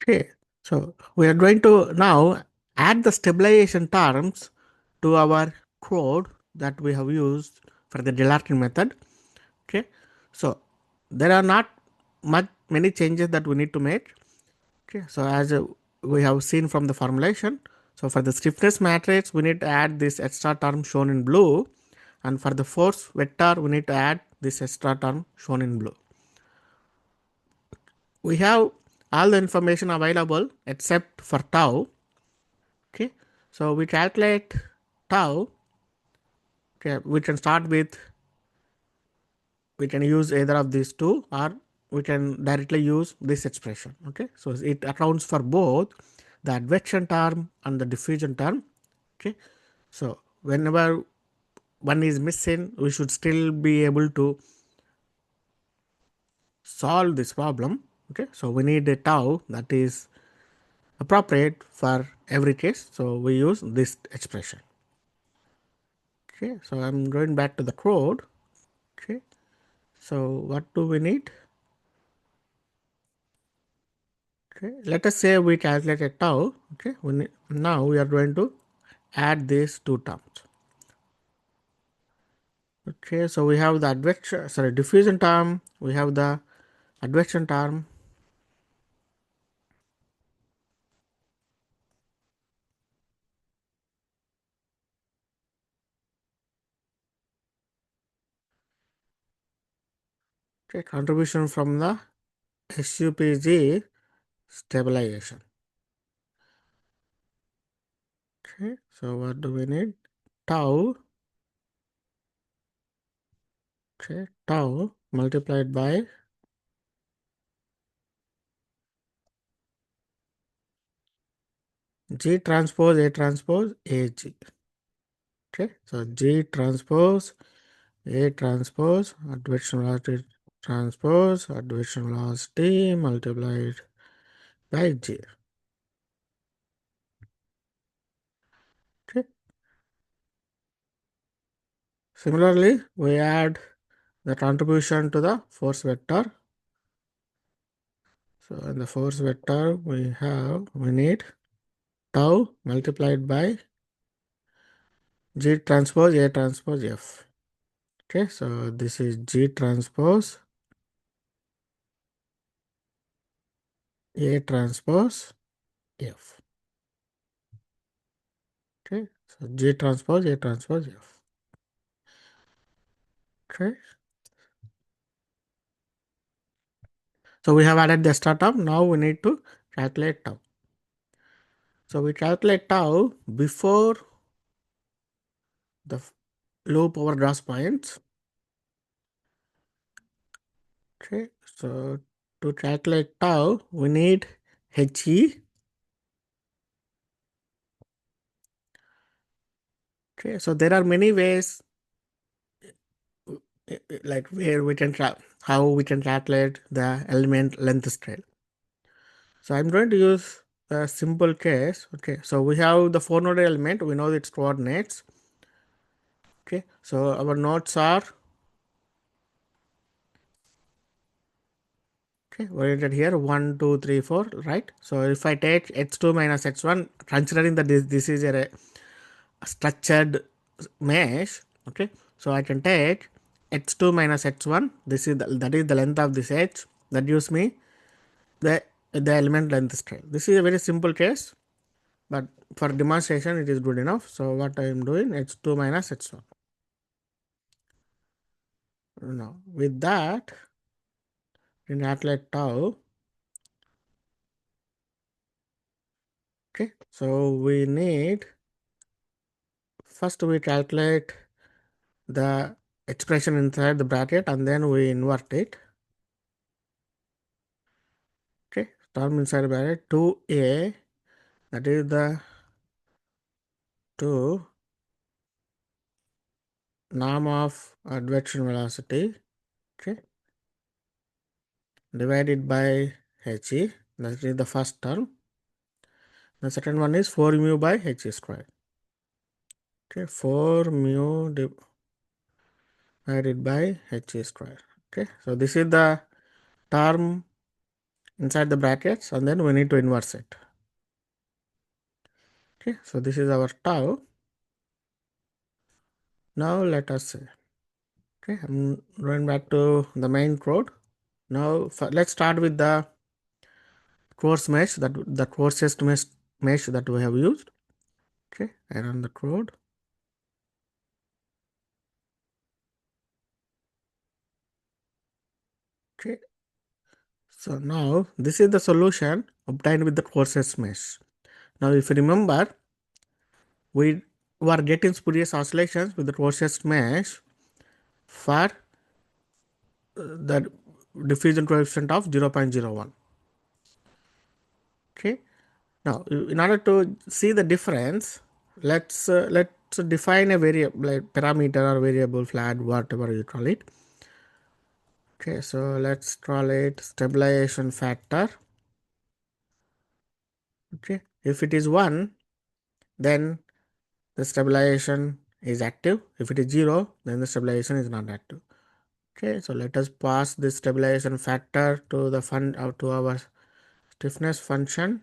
Okay, so we are going to now add the stabilization terms to our code that we have used for the Delarkin method. Okay, so there are not many changes that we need to make. Okay, so as we have seen from the formulation, so for the stiffness matrix we need to add this extra term shown in blue, and for the force vector we need to add this extra term shown in blue. We have all the information available except for tau. Okay, so we calculate tau. Okay, we can start with, we can use either of these two, or we can directly use this expression. Okay, so it accounts for both the advection term and the diffusion term. Okay, so whenever one is missing, we should still be able to solve this problem. Okay, so we need a tau that is appropriate for every case, so we use this expression. Okay, so I'm going back to the code. Okay, so what do we need? Okay, let us say we calculated tau. Okay, now we are going to add these two terms. Okay, so we have the diffusion term, we have the advection term. Okay, contribution from the SUPG stabilization. Okay, so what do we need? Tau. Okay, tau multiplied by G transpose A transpose AG. Okay, so G transpose A transpose advection velocity transpose advection velocity multiplied by G. Okay. Similarly, we add the contribution to the force vector. So in the force vector we need tau multiplied by G transpose A transpose F. Okay, so this is G transpose A transpose F. Okay, so G transpose A transpose F. Okay, so we have added the extra term. Now we need to calculate tau. So we calculate tau before the loop overdraws points. Okay, so to calculate tau, we need HE. Okay, so there are many ways, like where we can how we can calculate the element length scale. So I'm going to use a simple case. Okay, so we have the 4 node element, we know its coordinates. Okay, so our nodes are oriented here 1, 2, 3, 4, right? So if I take h2 minus h1, considering that this is a structured mesh, okay, so I can take h2 minus h1, this is that is the length of this h, that gives me the element length scale. This is a very simple case, but for demonstration it is good enough. So what I am doing, h2 minus h1. Now with that, in calculate tau. Okay, so we need, first we calculate the expression inside the bracket and then we invert it. Okay, term inside the bracket 2a, that is the 2 norm of advection velocity, okay, divided by he, that is the first term. The second one is 4 mu by h square. Okay, 4 mu divided by h square. Okay, so this is the term inside the brackets, and then we need to inverse it. Okay, so this is our tau. Now let us say, okay, I'm going back to the main code. Now let's start with the course mesh, that the coarsest mesh that we have used. Okay, I run the code. Okay, so now this is the solution obtained with the coarsest mesh. Now if you remember, we were getting spurious oscillations with the coarsest mesh for the diffusion coefficient of 0.01. Okay, now in order to see the difference, let's define a variable, like parameter or variable, flat, whatever you call it. Okay, so let's call it stabilization factor. Okay, if it is 1, then the stabilization is active. If it is 0, then the stabilization is not active. Okay, so let us pass this stabilization factor to the to our stiffness function.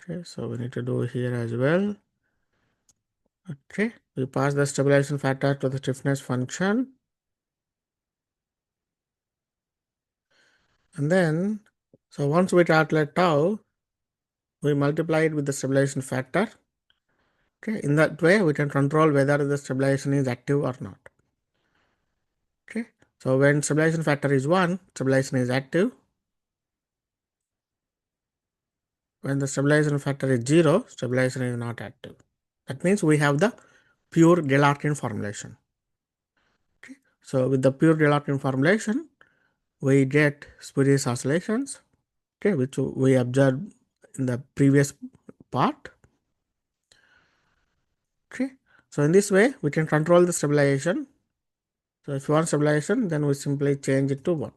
Okay, so we need to do here as well. Okay, we pass the stabilization factor to the stiffness function, and then so once we calculate tau, we multiply it with the stabilization factor. Okay, in that way we can control whether the stabilization is active or not. Okay, so when stabilization factor is 1, stabilization is active. When the stabilization factor is 0, stabilization is not active. That means we have the pure Galerkin formulation. Okay, so with the pure Galerkin formulation, we get spurious oscillations, okay, which we observed in the previous part. Okay, so in this way we can control the stabilization. So if you want stabilization, then we simply change it to 1.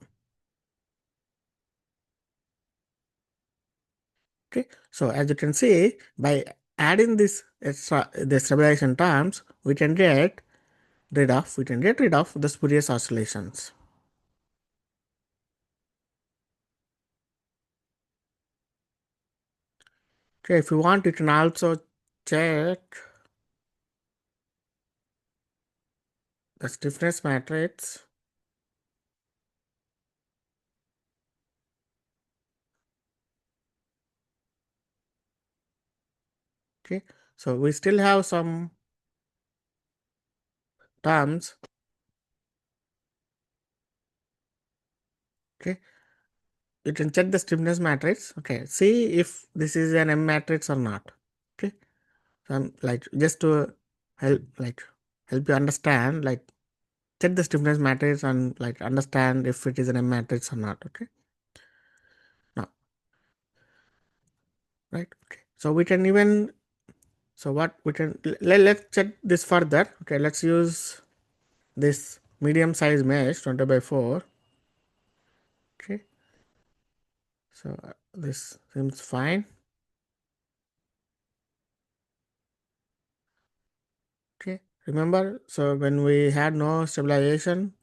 Okay, so as you can see, by adding this extra the stabilization terms, we can get rid of the spurious oscillations. Okay, if you want, you can also check the stiffness matrix. Okay, so we still have some terms. Okay, you can check the stiffness matrix. Okay, see if this is an M matrix or not. Okay, so I'm like just to help you understand, like check the stiffness matrix and like understand if it is an M matrix or not. Okay, now right. Okay, so we can even what we can let's check this further. Okay, let's use this medium size mesh 20/4. Okay, so this seems fine. Okay, remember, so when we had no stabilization,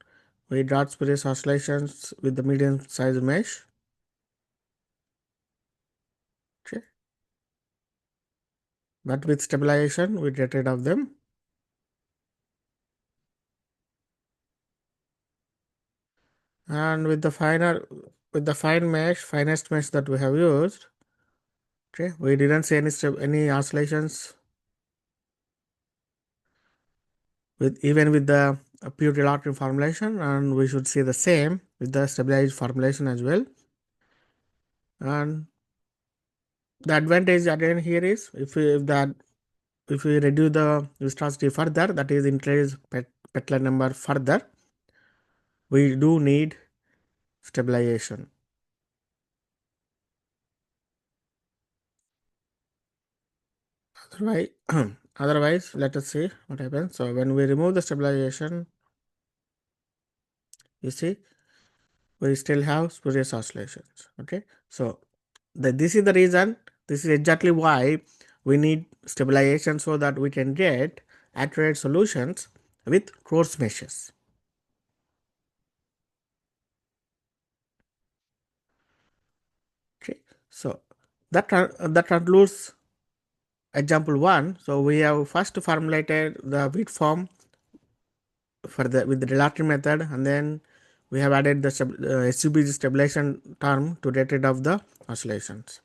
we got spurious oscillations with the medium size mesh. Okay, but with stabilization we get rid of them. And with the finest mesh that we have used, okay, we didn't see any oscillations with even with the pure Galerkin formulation, and we should see the same with the stabilized formulation as well. And the advantage again here is if we reduce the viscosity further, that is increase Petler number further, we do need stabilization. Otherwise, let us see what happens. So when we remove the stabilization, you see we still have spurious oscillations. Okay, so this is the reason. This is exactly why we need stabilization, so that we can get accurate solutions with coarse meshes. Okay, so that concludes example 1. So we have first formulated the weight form with the relative method, and then we have added the SUPG stabilization term to get rid of the oscillations.